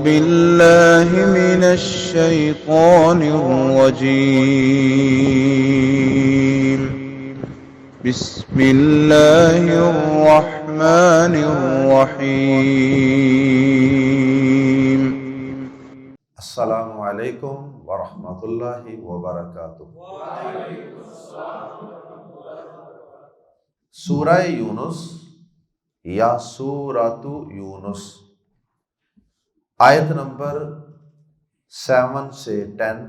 بالله من الشيطان الرجيم. بسم الله الرحمن الرحيم. السلام علیکم ورحمۃ اللہ وبرکاتہ۔ سورہ یونس یا سورۃ یونس، آیت نمبر 7 سے 10۔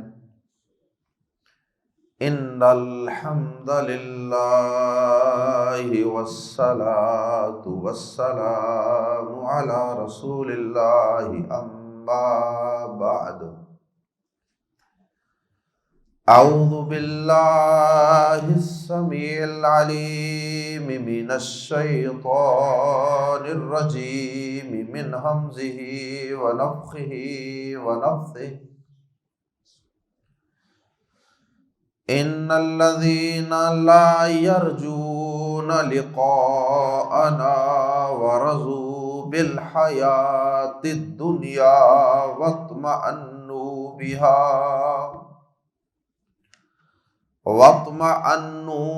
ان الحمد للہ والصلاۃ والسلام علی رسول اللہ اما بعد۔ اعوذ باللہ السمیع العلیم من الشیطان الرجیم من ہمزہ ونفخہ ونفثہ۔ ان الذین لا یرجون لقاءنا ورضوا بالحیاة الدنیا واطمأنوا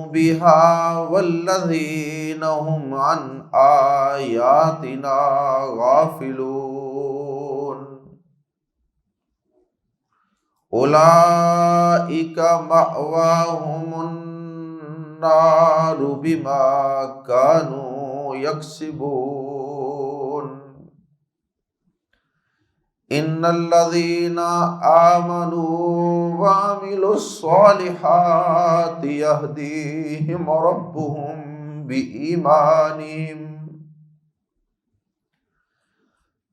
بها والذین هم عن آیاتنا غافلون۔ اولئک مأواہم النار بما كانوا یکسبون۔ ان الذین آمنوا وعملوا الصالحات یہدیہم ربہم بإیمانہم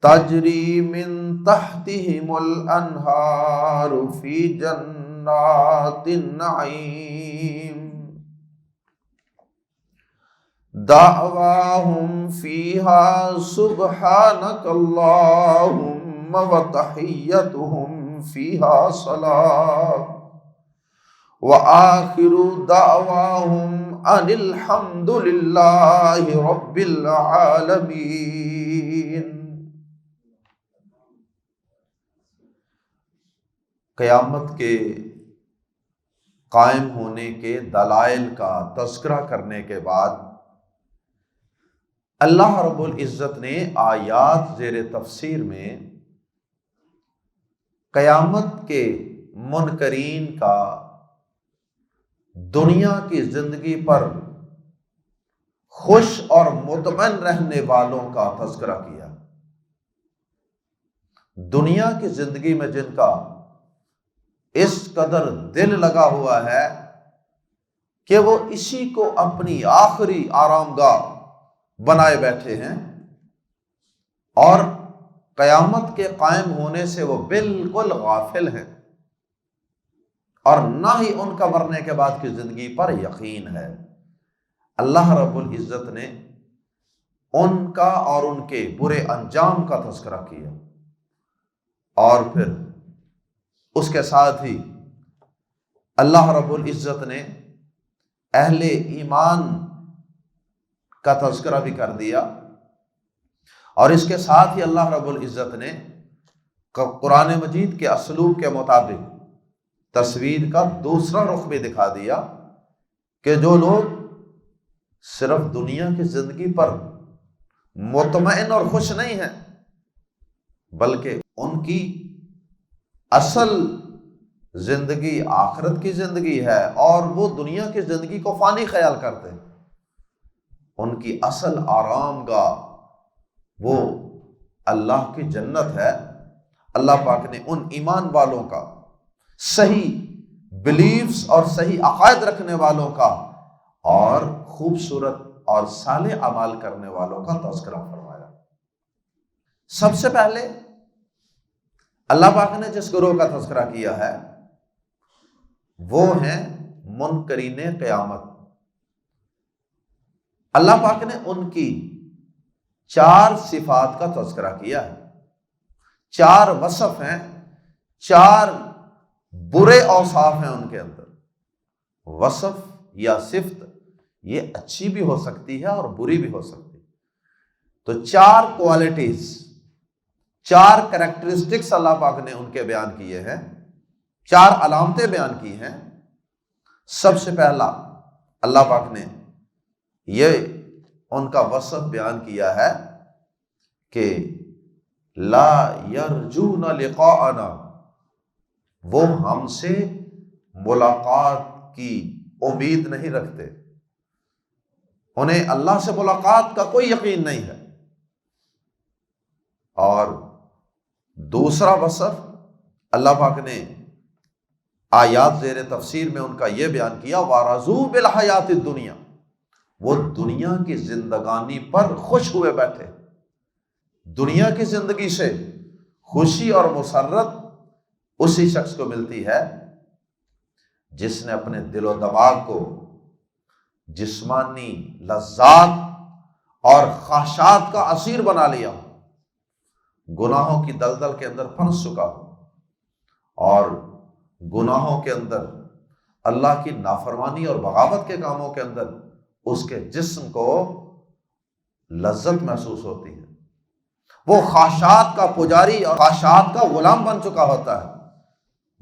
تجری من تحتہم الانہار فی جنات النعیم دعواہم فیہا سبحانک اللہم وتحیتہم فیہا صلاۃ وآخر دعواہم ان الحمد للہ رب العالمین۔ قیامت کے قائم ہونے کے دلائل کا تذکرہ کرنے کے بعد اللہ رب العزت نے آیات زیر تفسیر میں قیامت کے منکرین کا دنیا کی زندگی پر خوش اور مطمئن رہنے والوں کا تذکرہ کیا۔ دنیا کی زندگی میں جن کا اس قدر دل لگا ہوا ہے کہ وہ اسی کو اپنی آخری آرام گاہ بنائے بیٹھے ہیں، اور قیامت کے قائم ہونے سے وہ بالکل غافل ہیں، اور نہ ہی ان کا مرنے کے بعد کی زندگی پر یقین ہے۔ اللہ رب العزت نے ان کا اور ان کے برے انجام کا تذکرہ کیا، اور پھر اس کے ساتھ ہی اللہ رب العزت نے اہل ایمان کا تذکرہ بھی کر دیا، اور اس کے ساتھ ہی اللہ رب العزت نے قرآن مجید کے اسلوب کے مطابق تصویر کا دوسرا رخ بھی دکھا دیا کہ جو لوگ صرف دنیا کی زندگی پر مطمئن اور خوش نہیں ہیں، بلکہ ان کی اصل زندگی آخرت کی زندگی ہے، اور وہ دنیا کی زندگی کو فانی خیال کرتے ہیں، ان کی اصل آرام گاہ وہ اللہ کی جنت ہے۔ اللہ پاک نے ان ایمان والوں کا، صحیح بلیفز اور صحیح عقائد رکھنے والوں کا اور خوبصورت اور صالح اعمال کرنے والوں کا تذکرہ فرمایا۔ سب سے پہلے اللہ پاک نے جس گروہ کا تذکرہ کیا ہے وہ ہیں منکرین قیامت۔ اللہ پاک نے ان کی 4 صفات کا تذکرہ کیا ہے، 4 وصف ہیں، 4 برے اوصاف ہیں ان کے اندر۔ وصف یا صفت یہ اچھی بھی ہو سکتی ہے اور بری بھی ہو سکتی ہے۔ تو 4 کوالٹیز، 4 کریکٹرسٹکس اللہ پاک نے ان کے بیان کیے ہیں، 4 علامتیں بیان کی ہیں۔ سب سے پہلا اللہ پاک نے یہ ان کا وصف بیان کیا ہے کہ لا یرجون لقاءنا، وہ ہم سے ملاقات کی امید نہیں رکھتے، انہیں اللہ سے ملاقات کا کوئی یقین نہیں ہے۔ اور دوسرا وصف اللہ پاک نے آیات زیر تفسیر میں ان کا یہ بیان کیا وَرَضُوا بِالْحَيَاةِ الدُّنْيَا، وہ دنیا کی زندگانی پر خوش ہوئے بیٹھے۔ دنیا کی زندگی سے خوشی اور مسرت اسی شخص کو ملتی ہے جس نے اپنے دل و دماغ کو جسمانی لذات اور خواہشات کا اسیر بنا لیا، گناہوں کی دلدل کے اندر پھنس چکا ہو، اور گناہوں کے اندر، اللہ کی نافرمانی اور بغاوت کے کاموں کے اندر اس کے جسم کو لذت محسوس ہوتی ہے، وہ خواہشات کا پجاری اور خواہشات کا غلام بن چکا ہوتا ہے،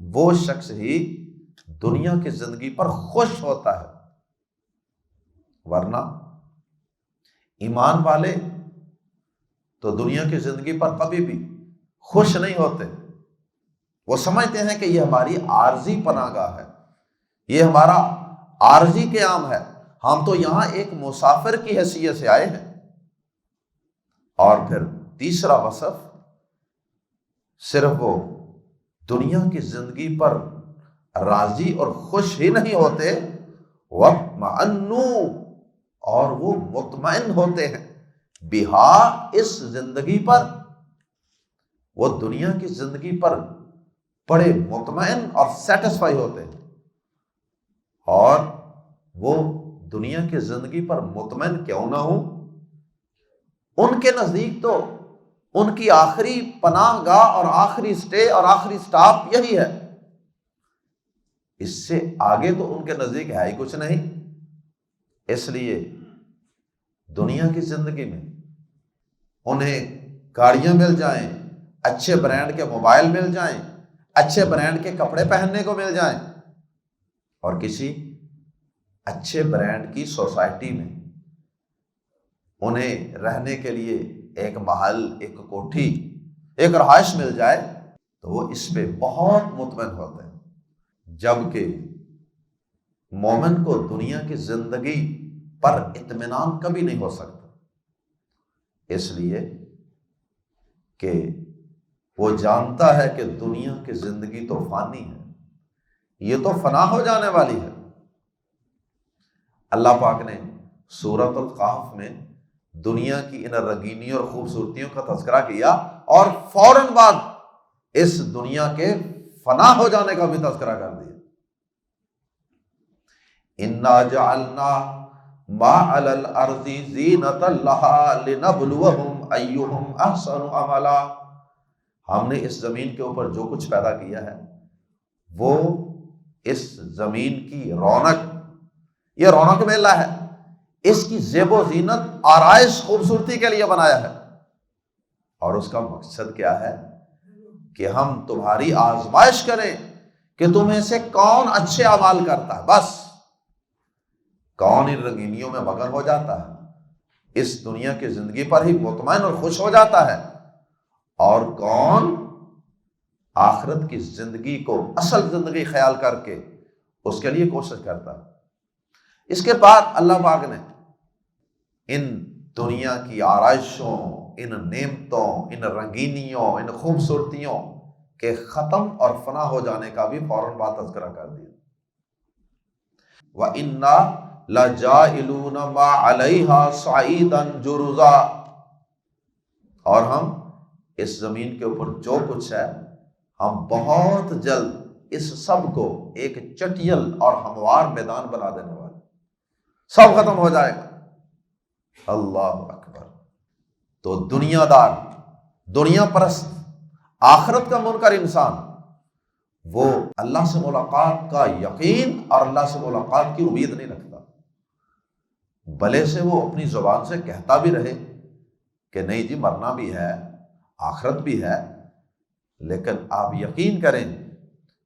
وہ شخص ہی دنیا کی زندگی پر خوش ہوتا ہے۔ ورنہ ایمان والے تو دنیا کی زندگی پر کبھی بھی خوش نہیں ہوتے، وہ سمجھتے ہیں کہ یہ ہماری عارضی پناہ گاہ ہے، یہ ہمارا عارضی قیام ہے، ہم تو یہاں ایک مسافر کی حیثیت سے آئے ہیں۔ اور پھر تیسرا وصف، صرف وہ دنیا کی زندگی پر راضی اور خوش ہی نہیں ہوتے، وَاطْمَأَنُّوا، اور وہ مطمئن ہوتے ہیں، بہا، اس زندگی پر، وہ دنیا کی زندگی پر بڑے مطمئن اور سیٹسفائی ہوتے ہیں۔ اور وہ دنیا کی زندگی پر مطمئن کیوں نہ ہوں، ان کے نزدیک تو ان کی آخری پناہ گاہ اور آخری سٹے اور آخری سٹاپ یہی ہے، اس سے آگے تو ان کے نزدیک ہے ہی کچھ نہیں۔ اس لیے دنیا کی زندگی میں انہیں گاڑیاں مل جائیں، اچھے برانڈ کے موبائل مل جائیں، اچھے برانڈ کے کپڑے پہننے کو مل جائیں، اور کسی اچھے برانڈ کی سوسائٹی میں انہیں رہنے کے لیے ایک محل، ایک کوٹھی، ایک رہائش مل جائے تو وہ اس پہ بہت مطمئن ہوتے ہیں۔ جبکہ مومن کو دنیا کی زندگی پر اطمینان کبھی نہیں ہو سکتا، اس لیے کہ وہ جانتا ہے کہ دنیا کی زندگی تو فانی ہے، یہ تو فنا ہو جانے والی ہے۔ اللہ پاک نے سورۃ القحف میں دنیا کی ان رنگینیوں اور خوبصورتیوں کا تذکرہ کیا، اور فوراً بعد اس دنیا کے فنا ہو جانے کا بھی تذکرہ کر دیا۔ اِنَّا جَعَلْنَا مَا عَلَى الْأَرْضِ زِینَةً لَهَا لِنَبْلُوَهُمْ أَيُّهُمْ أَحْسَنُ عَمَلًا، ہم نے اس زمین کے اوپر جو کچھ پیدا کیا ہے وہ اس زمین کی رونق، یہ رونق میلہ ہے، اس کی زیب و زینت، آرائش، خوبصورتی کے لیے بنایا ہے، اور اس کا مقصد کیا ہے کہ ہم تمہاری آزمائش کریں کہ تمہیں سے کون اچھے اعمال کرتا ہے۔ بس کون ان رنگینیوں میں مگن ہو جاتا ہے، اس دنیا کی زندگی پر ہی مطمئن اور خوش ہو جاتا ہے، اور کون آخرت کی زندگی کو اصل زندگی خیال کر کے اس کے لیے کوشش کرتا ہے۔ اس کے بعد اللہ پاک نے ان دنیا کی آرائشوں، ان نعمتوں، ان رنگینیوں، ان خوبصورتیوں کے ختم اور فنا ہو جانے کا بھی فوراً بعد تذکرہ کر دیا۔ وَإِنَّا لَجَاعِلُونَ مَا عَلَيْهَا صَعِيدًا جُرُزًا، اور ہم اس زمین کے اوپر جو کچھ ہے ہم بہت جلد اس سب کو ایک چٹیل اور ہموار میدان بنا دینے والے، سب ختم ہو جائے گا۔ اللہ اکبر۔ تو دنیا دار، دنیا پرست، آخرت کا منکر انسان، وہ اللہ سے ملاقات کا یقین اور اللہ سے ملاقات کی امید نہیں رکھتا، بھلے سے وہ اپنی زبان سے کہتا بھی رہے کہ نہیں جی مرنا بھی ہے، آخرت بھی ہے، لیکن آپ یقین کریں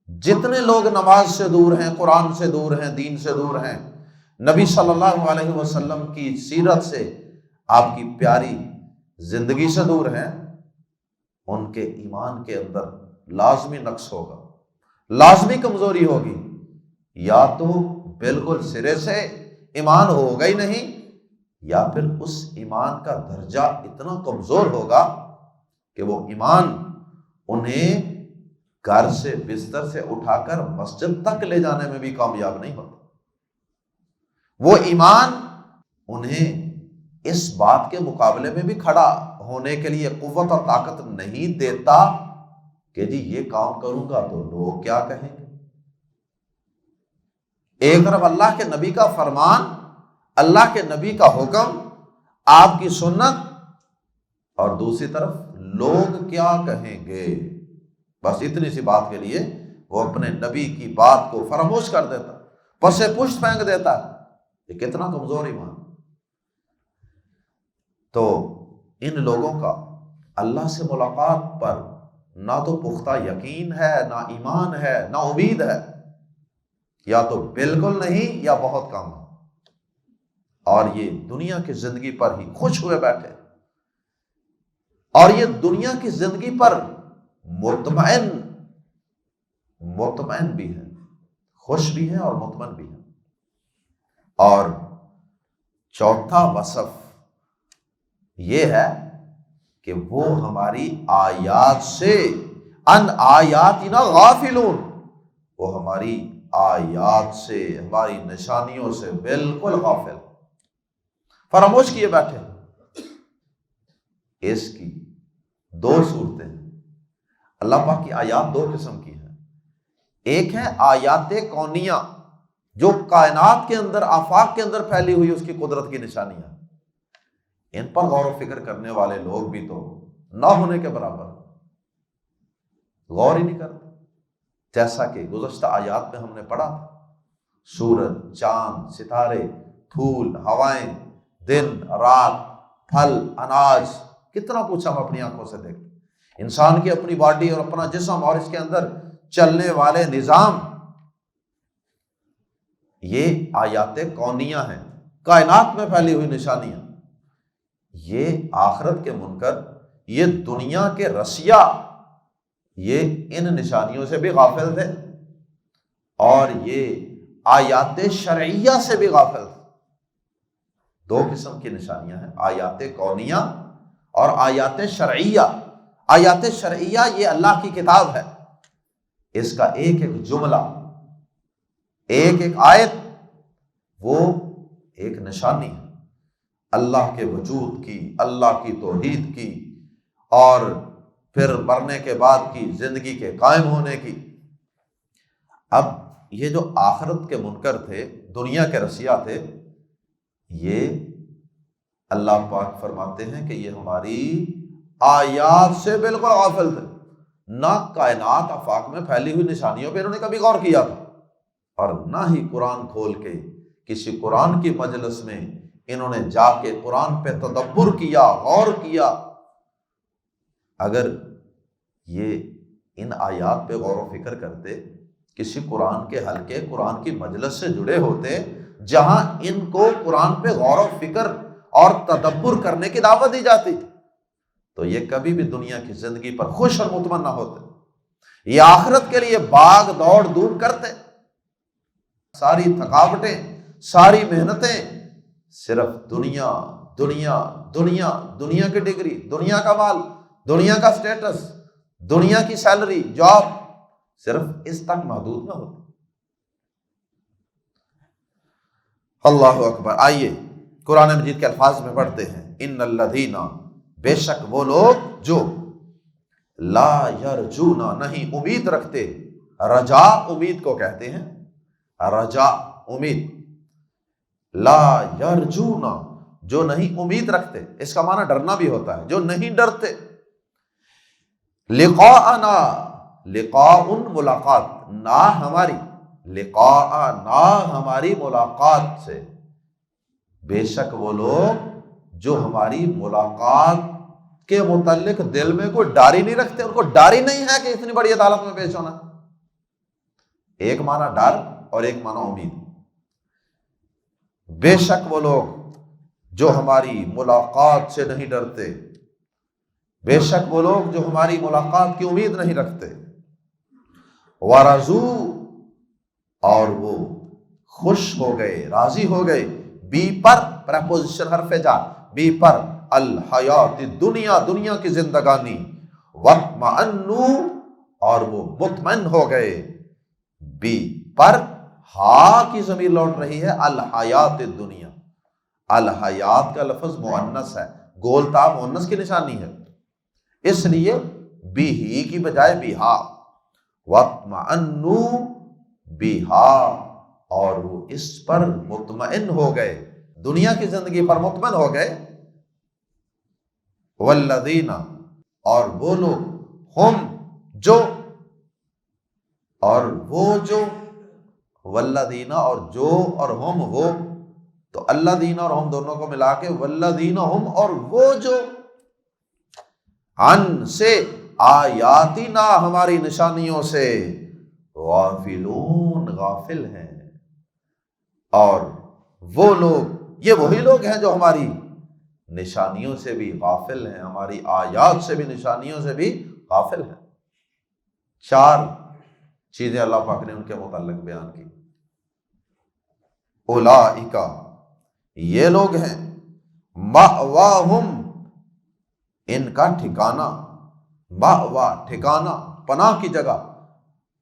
جتنے لوگ نماز سے دور ہیں، قرآن سے دور ہیں، دین سے دور ہیں، نبی صلی اللہ علیہ وسلم کی سیرت سے، آپ کی پیاری زندگی سے دور ہیں، ان کے ایمان کے اندر لازمی نقص ہوگا، لازمی کمزوری ہوگی، یا تو بالکل سرے سے ایمان ہوگا ہی نہیں، یا پھر اس ایمان کا درجہ اتنا کمزور ہوگا کہ وہ ایمان انہیں گھر سے بستر سے اٹھا کر مسجد تک لے جانے میں بھی کامیاب نہیں ہوتا۔ وہ ایمان انہیں اس بات کے مقابلے میں بھی کھڑا ہونے کے لیے قوت اور طاقت نہیں دیتا کہ جی یہ کام کروں گا تو لوگ کیا کہیں گے۔ ایک طرف اللہ کے نبی کا فرمان، اللہ کے نبی کا حکم، آپ کی سنت، اور دوسری طرف لوگ کیا کہیں گے، بس اتنی سی بات کے لیے وہ اپنے نبی کی بات کو فراموش کر دیتا، پس پشت پھینک دیتا۔ یہ کتنا کمزور ایمان۔ تو ان لوگوں کا اللہ سے ملاقات پر نہ تو پختہ یقین ہے، نہ ایمان ہے، نہ امید ہے، یا تو بالکل نہیں یا بہت کم ہے، اور یہ دنیا کی زندگی پر ہی خوش ہوئے بیٹھے، اور یہ دنیا کی زندگی پر مطمئن بھی ہیں، خوش بھی ہیں اور مطمئن بھی ہیں۔ اور چوتھا وصف یہ ہے کہ وہ ہماری آیات سے ان آیاتنا غافلون، وہ ہماری آیات سے، ہماری نشانیوں سے بالکل غافل، فراموش کیے بیٹھے۔ اس کی دو صورتیں ہیں۔ اللہ پاک کی آیات دو قسم کی ہیں، ایک ہے آیات کونیہ جو کائنات کے اندر، آفاق کے اندر پھیلی ہوئی اس کی قدرت کی نشانیاں، ان پر غور و فکر کرنے والے لوگ بھی تو نہ ہونے کے برابر غور ہی نہیں کرتے، جیسا کہ گزشتہ آیات میں ہم نے پڑھا تھا، سورج، چاند، ستارے، پھول، ہوائیں، دن، رات، پھل، اناج، کتنا کچھ ہم اپنی آنکھوں سے دیکھتے، انسان کی اپنی باڈی اور اپنا جسم اور اس کے اندر چلنے والے نظام، یہ آیات کونیہ ہیں، کائنات میں پھیلی ہوئی نشانیاں۔ یہ آخرت کے منکر، یہ دنیا کے رسیا، یہ ان نشانیوں سے بھی غافل تھے، اور یہ آیات شرعیہ سے بھی غافل تھے۔ دو قسم کی نشانیاں ہیں، آیات کونیہ اور آیات شرعیہ۔ آیات شرعیہ یہ اللہ کی کتاب ہے، اس کا ایک ایک جملہ، ایک ایک آیت، وہ ایک نشانی ہے اللہ کے وجود کی، اللہ کی توحید کی، اور پھر مرنے کے بعد کی زندگی کے قائم ہونے کی۔ اب یہ جو آخرت کے منکر تھے، دنیا کے رسیا تھے، یہ اللہ پاک فرماتے ہیں کہ یہ ہماری آیات سے بالکل غافل تھے، نہ کائنات آفاق میں پھیلی ہوئی نشانیوں پہ انہوں نے کبھی غور کیا تھا، اور نہ ہی قرآن کھول کے کسی قرآن کی مجلس میں انہوں نے جا کے قرآن پہ تدبر کیا، غور کیا۔ اگر یہ ان آیات پہ غور و فکر کرتے، کسی قرآن کے حلقے، قرآن کی مجلس سے جڑے ہوتے جہاں ان کو قرآن پہ غور و فکر اور تدبر کرنے کی دعوت دی جاتی، تو یہ کبھی بھی دنیا کی زندگی پر خوش اور مطمئن نہ ہوتے، یہ آخرت کے لیے بھاگ دوڑ دور کرتے، ساری تھکاوٹیں، ساری محنتیں صرف دنیا دنیا دنیا، دنیا کی ڈگری، دنیا کا مال، دنیا کا سٹیٹس، دنیا کی سیلری، جاب، صرف اس تک محدود نہ ہوتے۔ اللہ اکبر۔ آئیے قرآن مجید کے الفاظ میں پڑھتے ہیں، ان الذین، بے شک وہ لوگ جو لا یرجون، نہیں امید رکھتے، رجا امید کو کہتے ہیں، رجا امید، لا یرجون جو نہیں امید رکھتے، اس کا معنی ڈرنا بھی ہوتا ہے، جو نہیں ڈرتے، لقاءنا، لقاء ملاقات، نہ ہماری، لقاء نہ ہماری ملاقات سے، بے شک وہ لوگ جو ہماری ملاقات کے متعلق دل میں کوئی ڈاری نہیں رکھتے، ان کو ڈاری نہیں ہے کہ اتنی بڑی عدالت میں پیش ہونا۔ ایک معنی ڈر اور ایک معنی امید۔ بے شک وہ لوگ جو ہماری ملاقات سے نہیں ڈرتے، بے شک وہ لوگ جو ہماری ملاقات کی امید نہیں رکھتے، ورضو اور وہ خوش ہو گئے، راضی ہو گئے، بی پر پریپوزیشن حرف جر، بی پر الحیات دنیا، دنیا کی زندگانی، واطمئنوا اور وہ مطمئن ہو گئے، بی پر ہا کی ضمیر لوٹ رہی ہے الحیات دنیا۔ الحیات کا لفظ مؤنث ہے، گول تا مؤنث کی نشانی ہے، اس لیے بی ہی کی بجائے بی ہا، واطمئنوا بہا اور وہ اس پر مطمئن ہو گئے، دنیا کی زندگی پر مطمئن ہو گئے، والذین اور وہ لوگ ہم جو اور وہ جو، والذین اور جو اور ہم وہ، تو الذین اور ہم دونوں کو ملا کے والذین ہم اور وہ جو، عن سے آیاتنا ہماری نشانیوں سے، غافلون غافل ہیں، اور وہ لوگ یہ وہی لوگ ہیں جو ہماری نشانیوں سے بھی غافل ہیں، ہماری آیات سے بھی نشانیوں سے بھی غافل ہیں۔ چار چیزیں اللہ پاک نے ان کے متعلق بیان کی۔ اولئک یہ لوگ ہیں، مأواہم ان کا ٹھکانہ، مأوا ٹھکانہ، پناہ کی جگہ،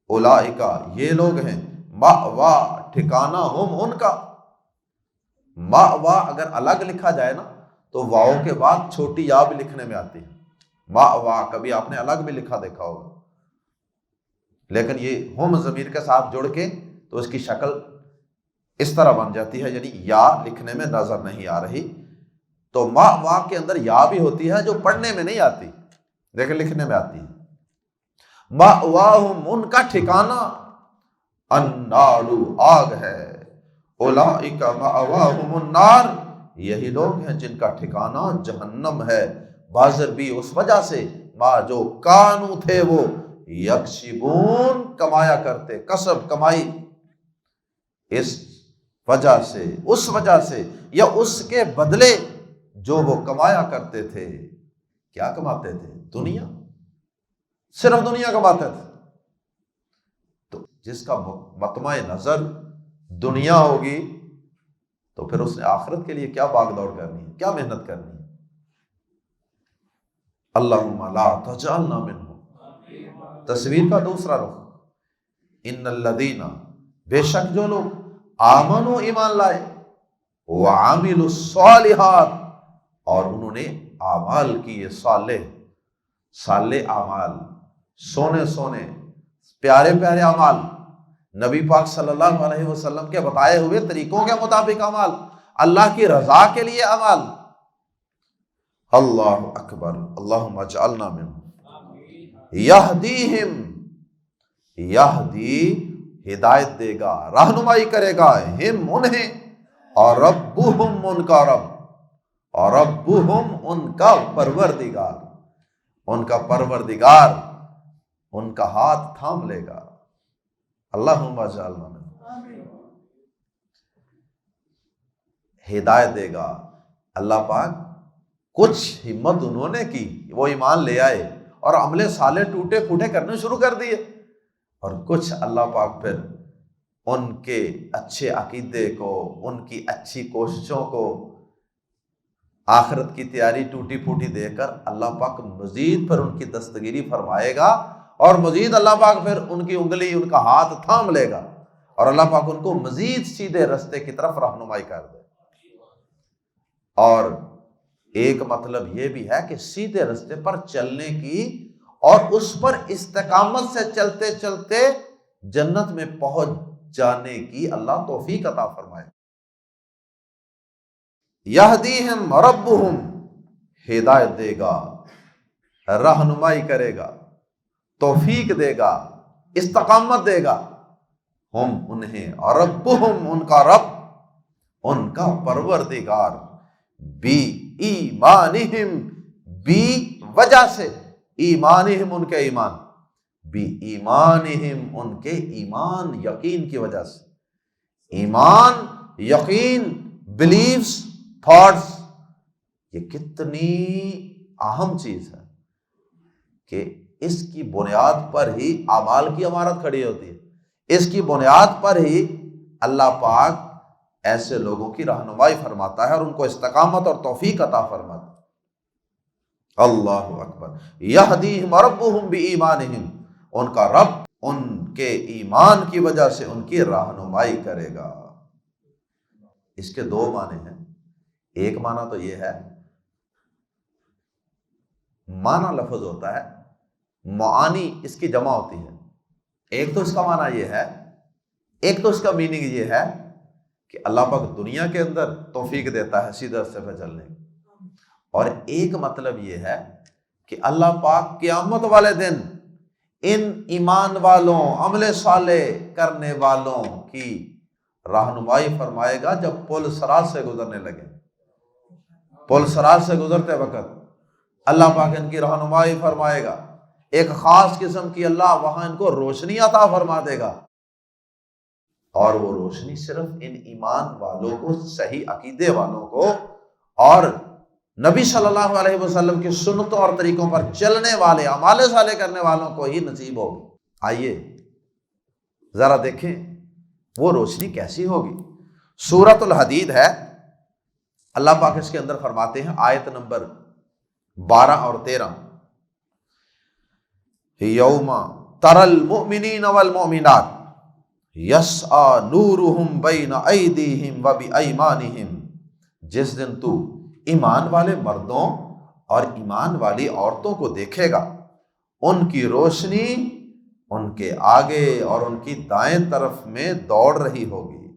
اولئک یہ لوگ ہیں، مأوا ٹھکانہ، ہم ان کا، مأوا اگر الگ لکھا جائے نا تو واؤ کے بعد چھوٹی یا بھی لکھنے میں آتی ہے، مأوا کبھی آپ نے الگ بھی لکھا دیکھا ہوگا، لیکن یہ ہم ضمیر کے ساتھ جڑ کے تو اس کی شکل اس طرح بن جاتی ہے، یعنی یا لکھنے میں نظر نہیں آ رہی، تو مأوا کے اندر یا بھی ہوتی ہے جو پڑھنے میں نہیں آتی لیکن لکھنے میں آتی ہے۔ مأواہم ان کا ٹھکانہ، النار آگ ہے، اولئک مأواہم النار یہی لوگ ہیں جن کا ٹھکانہ جہنم ہے، بازر بھی اس وجہ سے، ما جو کانو تھے وہ، یکسبون کمایا کرتے، کسب کمائی، اس وجہ سے، اس وجہ سے یا اس کے بدلے جو وہ کمایا کرتے تھے۔ کیا کماتے تھے؟ دنیا، صرف دنیا کماتے تھے۔ تو جس کا مطمع نظر دنیا ہوگی تو پھر اس نے آخرت کے لیے کیا بھاگ دوڑ کرنی ہے، کیا محنت کرنی ہے۔ اللہم لا تجعلنا منہم۔ تصویر کا دوسرا رخ، ان الذین بے شک جو لوگ آمنوا ایمان لائے، وعملوا الصالحات اور انہوں نے اعمال کیے صالح، صالح اعمال، سونے سونے پیارے پیارے اعمال، نبی پاک صلی اللہ علیہ وسلم کے بتائے ہوئے طریقوں کے مطابق اعمال، اللہ کی رضا کے لیے اعمال۔ اللہ اکبر، اللہم اجعلنا منہم۔ یہدیہم، یہدی ہدایت دے گا، رہنمائی کرے گا، ہم انہیں، اور ربہم ان کا رب، اور ربہم ان کا پروردگار، ان کا پروردگار ان کا ہاتھ تھام لے گا۔ اللہم اجعلنا منہم۔ ہدایت دے گا اللہ پاک، کچھ ہمت انہوں نے کی، وہ ایمان لے آئے اور عمل صالح ٹوٹے پھوٹے کرنے شروع کر دیے، اور کچھ اللہ پاک پھر ان کے اچھے عقیدے کو، ان کی اچھی کوششوں کو، آخرت کی تیاری ٹوٹی پھوٹی دے کر اللہ پاک مزید پھر ان کی دستگیری فرمائے گا، اور مزید اللہ پاک پھر ان کی انگلی، ان کا ہاتھ تھام لے گا، اور اللہ پاک ان کو مزید سیدھے رستے کی طرف رہنمائی کر دے۔ اور ایک مطلب یہ بھی ہے کہ سیدھے رستے پر چلنے کی اور اس پر استقامت سے چلتے چلتے جنت میں پہنچ جانے کی اللہ توفیق عطا فرمائے۔ یہدیہم ربہم، ہدایت دے گا، رہنمائی کرے گا، توفیق دے گا، استقامت دے گا، ہم انہیں، اور ربہم ان کا رب، ان کا پروردگار، بی ایمانہم، بی وجہ سے، ایمانہم ان کے ایمان، بی ایمانہم ان کے ایمان یقین کی وجہ سے۔ ایمان، یقین، بلیفز، تھاٹس، یہ کتنی اہم چیز ہے کہ اس کی بنیاد پر ہی اعمال کی عمارت کھڑی ہوتی ہے، اس کی بنیاد پر ہی اللہ پاک ایسے لوگوں کی رہنمائی فرماتا ہے اور ان کو استقامت اور توفیق عطا فرماتا ہے۔ اللہ اکبر۔ یہدیہم ربہم بایمانہم، ان کا رب ان کے ایمان کی وجہ سے ان کی رہنمائی کرے گا۔ اس کے دو معنی ہیں۔ ایک معنی تو یہ ہے، معنی لفظ ہوتا ہے، معانی اس کی جمع ہوتی ہے۔ ایک تو اس کا معنی یہ ہے، ایک تو اس کا میننگ یہ ہے کہ اللہ پاک دنیا کے اندر توفیق دیتا ہے سیدھے راستے پہ چلنے کی، اور ایک مطلب یہ ہے کہ اللہ پاک قیامت والے دن ان ایمان والوں، عمل صالح کرنے والوں کی رہنمائی فرمائے گا جب پل صراط سے گزرنے لگے۔ پل صراط سے گزرتے وقت اللہ پاک ان کی رہنمائی فرمائے گا، ایک خاص قسم کی اللہ وہاں ان کو روشنی عطا فرما دے گا، اور وہ روشنی صرف ان ایمان والوں کو، صحیح عقیدے والوں کو اور نبی صلی اللہ علیہ وسلم کی سنتوں اور طریقوں پر چلنے والے، اعمال صالح کرنے والوں کو ہی نصیب ہوگی۔ آئیے ذرا دیکھیں وہ روشنی کیسی ہوگی۔ سورۃ الحدید ہے، اللہ پاک اس کے اندر فرماتے ہیں، آیت نمبر 12 اور 13، یوم تری المؤمنین والمؤمنات یسعی نورہم بین ایدیہم وبایمانہم، جس دن تو ایمان والے مردوں اور ایمان والی عورتوں کو دیکھے گا، ان کی روشنی ان کے آگے اور ان کی دائیں طرف میں دوڑ رہی ہوگی۔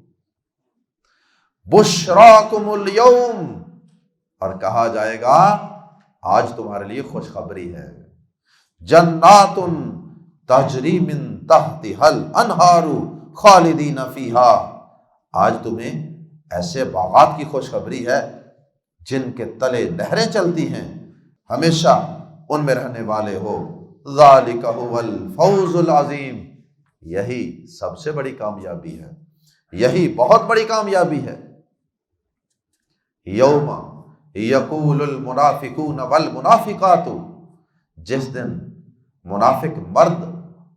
بشراکم الیوم، اور کہا جائے گا آج تمہارے لیے خوشخبری ہے، جنات تجری من تحتها الانہار خالدین فیہا، آج تمہیں ایسے باغات کی خوشخبری ہے جن کے تلے نہریں چلتی ہیں، ہمیشہ ان میں رہنے والے ہو۔ ذالک هو الفوز العظیم، یہی سب سے بڑی کامیابی ہے، یہی بہت بڑی کامیابی ہے۔ یوم یقول المنافقون والمنافقات، جس دن منافق مرد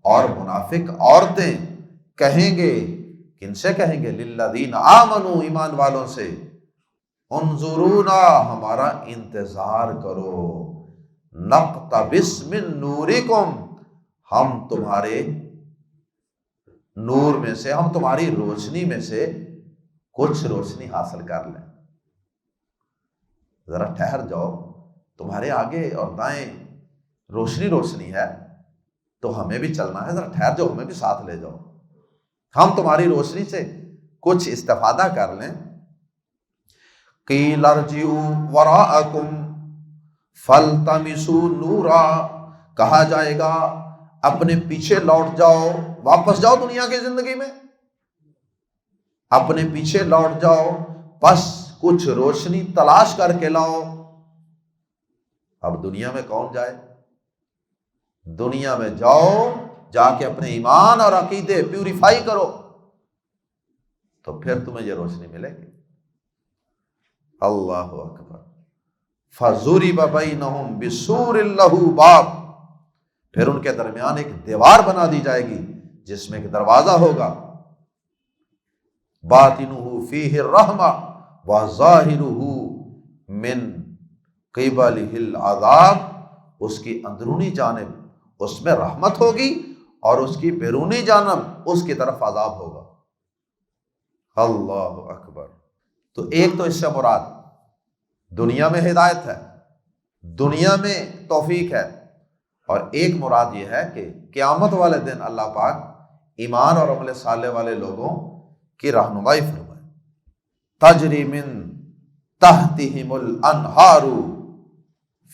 اور منافق عورتیں کہیں گے، کن سے کہیں گے؟ للذین آمنوا، ایمان والوں سے، انظرونا، ہمارا انتظار کرو، نقتبس من نورکم، ہم تمہارے نور میں سے، ہم تمہاری روشنی میں سے کچھ روشنی حاصل کر لیں، ذرا ٹھہر جاؤ، تمہارے آگے اور دائیں روشنی روشنی ہے تو ہمیں بھی چلنا ہے، ذرا ٹھہر جاؤ، ہمیں بھی ساتھ لے جاؤ، ہم تمہاری روشنی سے کچھ استفادہ کر لیں۔ قیل ارجعوا وراءکم فالتمسوا نورا، کہا جائے گا اپنے پیچھے لوٹ جاؤ، واپس جاؤ دنیا کی زندگی میں، اپنے پیچھے لوٹ جاؤ، بس کچھ روشنی تلاش کر کے لاؤ۔ اب دنیا میں کون جائے؟ دنیا میں جاؤ، جا کے اپنے ایمان اور عقیدے پیوریفائی کرو، تو پھر تمہیں یہ روشنی ملے گی۔ اللہ اکبر۔ فَضُرِبَ بَيْنَهُمْ بِسُورٍ لَهُ بَابٌ، پھر ان کے درمیان ایک دیوار بنا دی جائے گی جس میں ایک دروازہ ہوگا، بَاطِنُهُ فِيهِ الرَّحْمَةُ وَظَاهِرُهُ مِنْ قِبَلِهِ الْعَذَابُ، اس کی اندرونی جانب اس میں رحمت ہوگی اور اس کی بیرونی جانب اس کی طرف عذاب ہوگا۔ اللہ اکبر۔ تو ایک تو اس سے مراد دنیا میں ہدایت ہے، دنیا میں توفیق ہے، اور ایک مراد یہ ہے کہ قیامت والے دن اللہ پاک ایمان اور عمل صالح والے لوگوں کی رہنمائی فرمائے۔ تجری من تحتہم الانہار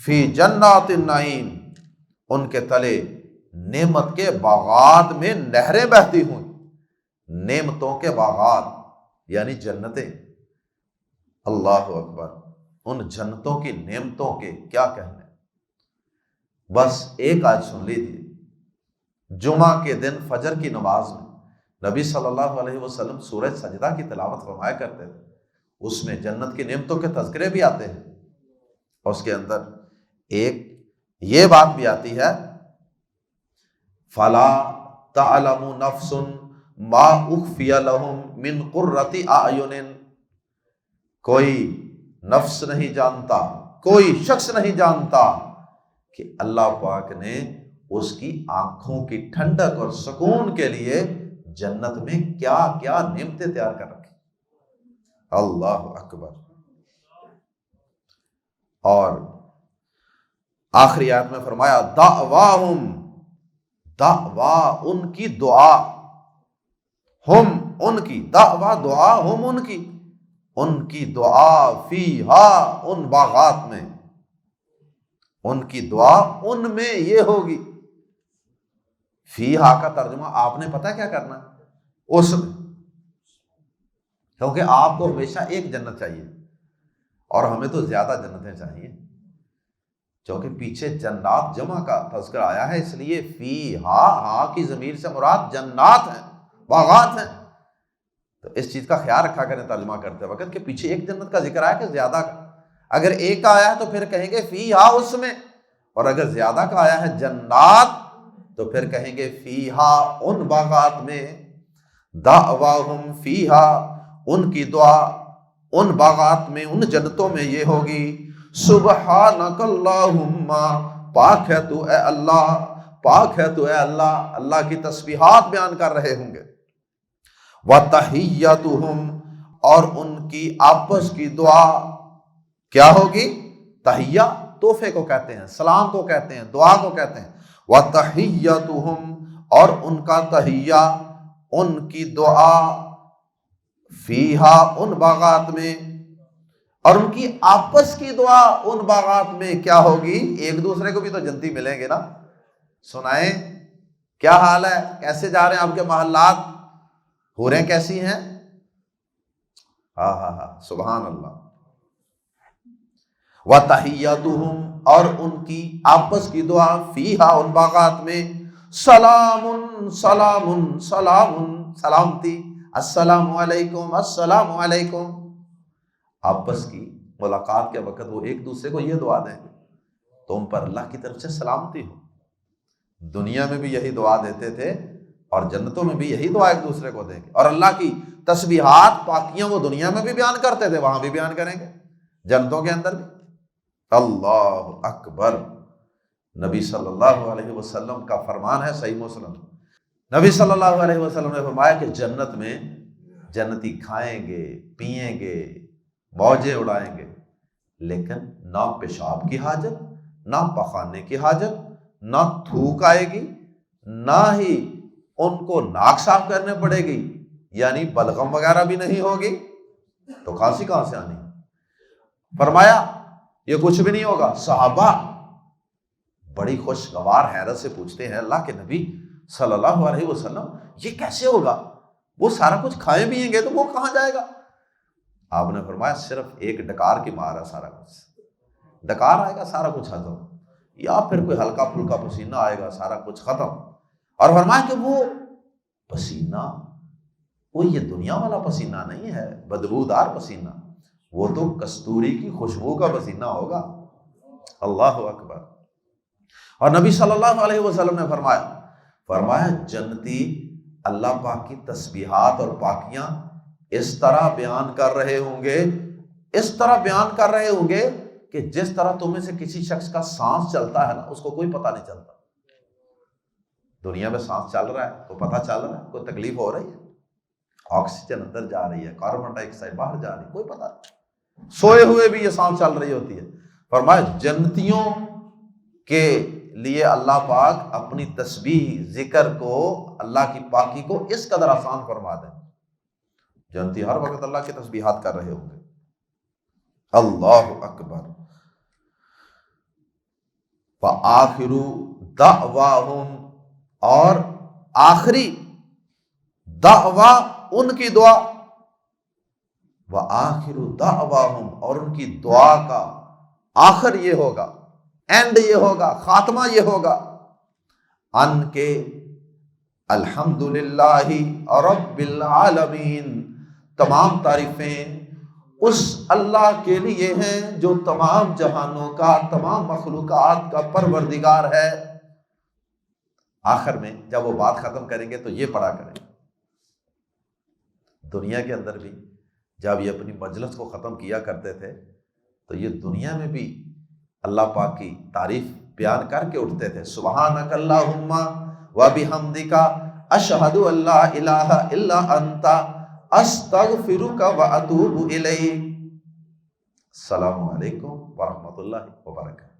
فی جنات النعیم، ان کے تلے نعمت کے باغات میں نہریں بہتی ہوں، نعمتوں کے باغات یعنی جنتیں۔ اللہ اکبر، ان جنتوں کی نعمتوں کے کیا کہنے۔ بس ایک آیت سن لیجیے، جمعہ کے دن فجر کی نماز میں نبی صلی اللہ علیہ وسلم سورہ سجدہ کی تلاوت فرمایا کرتے تھے، اس میں جنت کی نعمتوں کے تذکرے بھی آتے ہیں، اور اس کے اندر ایک یہ بات بھی آتی ہے، فَلَا تَعْلَمُ نَفْسٌ مَا أُخْفِيَ لَهُم مِّن قُرَّةِ أَعْيُنٍ، کوئی نفس نہیں جانتا، کوئی شخص نہیں جانتا کہ اللہ پاک نے اس کی آنکھوں کی ٹھنڈک اور سکون کے لیے جنت میں کیا کیا نعمتیں تیار کر رکھی۔ اللہ اکبر۔ اور آخری آیت میں فرمایا دعواہم، دعوا ان کی دعا، ہم ان کی، دعوا دعا، ہم ان کی دعا فیہا ان باغات میں، ان کی دعا ان میں یہ ہوگی۔ فیہا کا ترجمہ آپ نے پتہ کیا کرنا ہے؟ اس میں، کیونکہ آپ کو ہمیشہ ایک جنت چاہیے اور ہمیں تو زیادہ جنتیں چاہیے، کیونکہ پیچھے جنات جمع کا تذکر آیا ہے، اس لیے فیہا، ہا کی ضمیر سے مراد جنات ہیں، باغات ہیں۔ تو اس چیز کا خیال رکھا کریں ترجمہ کرتے وقت کہ پیچھے ایک جنت کا ذکر آیا کہ زیادہ کا، اگر ایک کا آیا ہے تو پھر کہیں گے فیہا اس میں، اور اگر زیادہ کا آیا ہے جنات تو پھر کہیں گے فیہا ان باغات میں، دعواہم فیہا ان کی دعا ان باغات میں، ان جنتوں میں یہ ہوگی، سبحانک اللہم، پاک ہے تو اے اللہ، پاک ہے تو اے اللہ، اللہ کی تسبیحات بیان کر رہے ہوں گے، وَتَحِيَّتُهُمْ، اور ان کی آپس کی دعا کیا ہوگی؟ تحیہ تحفے کو کہتے ہیں، سلام کو کہتے ہیں، دعا کو کہتے ہیں، وَتَحِيَّتُهُمْ، اور ان کا تحیہ، ان کی دعا، فیہا ان باغات میں، اور ان کی آپس کی دعا ان باغات میں کیا ہوگی؟ ایک دوسرے کو بھی تو جنتی ملیں گے نا، سنائیں کیا حال ہے، کیسے جا رہے ہیں آپ کے محلات، حوریں کیسی ہیں؟ ہاں ہاں ہاں، سبحان اللہ۔ وَتَحِيَّتُهُمْ، اور ان کی آپس کی دعا، فیہا ان باغات میں، سلام سلام سلام، سلامتی، السلام علیکم السلام علیکم، آپس کی ملاقات کے وقت وہ ایک دوسرے کو یہ دعا دیں، تم پر اللہ کی طرف سے سلامتی ہو۔ دنیا میں بھی یہی دعا دیتے تھے اور جنتوں میں بھی یہی دعا ایک دوسرے کو دیں گے، اور اللہ کی تسبیحات پاکیاں وہ دنیا میں بھی بیان کرتے تھے، وہاں بھی بیان کریں گے، جنتوں کے اندر بھی۔ اللہ اکبر۔ نبی صلی اللہ علیہ وسلم کا فرمان ہے، صحیح مسلم، نبی صلی اللہ علیہ وسلم نے فرمایا کہ جنت میں جنتی کھائیں گے، پئیں گے، موجیں اڑائیں گے، لیکن نہ پیشاب کی حاجت، نہ پخانے کی حاجت، نہ تھوک آئے گی، نہ ہی ان کو ناک صاف کرنے پڑے گی، یعنی بلغم وغیرہ بھی نہیں ہوگی، تو کھانسی کہاں سے آنی؟ فرمایا یہ کچھ بھی نہیں ہوگا۔ صحابہ بڑی خوشگوار حیرت سے پوچھتے ہیں، اللہ کے نبی صلی اللہ علیہ وسلم یہ کیسے ہوگا؟ وہ سارا کچھ کھائیں بھی گے تو وہ کہاں جائے گا؟ آپ نے فرمایا صرف ایک ڈکار کی مار ہے، سارا کچھ ڈکار آئے گا، سارا کچھ ختم، یا پھر کوئی ہلکا پھلکا پسینہ آئے گا، سارا کچھ ختم۔ اور فرمایا کہ وہ پسینہ، وہ یہ دنیا والا پسینہ نہیں ہے، بدبودار پسینہ، وہ تو کستوری کی خوشبو کا پسینہ ہوگا۔ اللہ اکبر۔ اور نبی صلی اللہ علیہ وسلم نے فرمایا جنتی اللہ پاک کی تسبیحات اور پاکیاں اس طرح بیان کر رہے ہوں گے، اس طرح بیان کر رہے ہوں گے کہ جس طرح تم میں سے کسی شخص کا سانس چلتا ہے نا، اس کو کوئی پتہ نہیں چلتا۔ دنیا میں سانس چل رہا ہے تو پتہ چل رہا ہے، کوئی تکلیف ہو رہی ہے، آکسیجن اندر جا رہی ہے، کاربن ڈائی آکسائڈ باہر جا رہی ہے، کوئی پتہ نہیں، سوئے ہوئے بھی یہ سانس چل رہی ہوتی ہے۔ فرمایا جنتیوں کے لیے اللہ پاک اپنی تسبیح، ذکر کو، اللہ کی پاکی کو اس قدر آسان فرما دیں، جنتی ہر وقت اللہ کی تسبیحات کر رہے ہوں گے۔ اللہ اکبر۔ وآخر دعواہم، اور آخری دعوا ان کی دعا، وآخر دعواہم، اور ان کی دعا کا آخر یہ ہوگا، اینڈ یہ ہوگا، خاتمہ یہ ہوگا ان کے الحمدللہ رب العالمین، تمام تعریفیں اس اللہ کے لیے ہیں جو تمام جہانوں کا، تمام مخلوقات کا پروردگار ہے۔ آخر میں جب وہ بات ختم کریں گے تو یہ پڑھا کریں، دنیا کے اندر بھی جب یہ اپنی مجلس کو ختم کیا کرتے تھے تو یہ دنیا میں بھی اللہ پاک کی تعریف بیان کر کے اٹھتے تھے، سبحانک اللہم و بحمدک اشہد ان لا الہ الا انت استغفرک و اتوب الیک۔ السلام علیکم ورحمۃ اللہ وبرکاتہ۔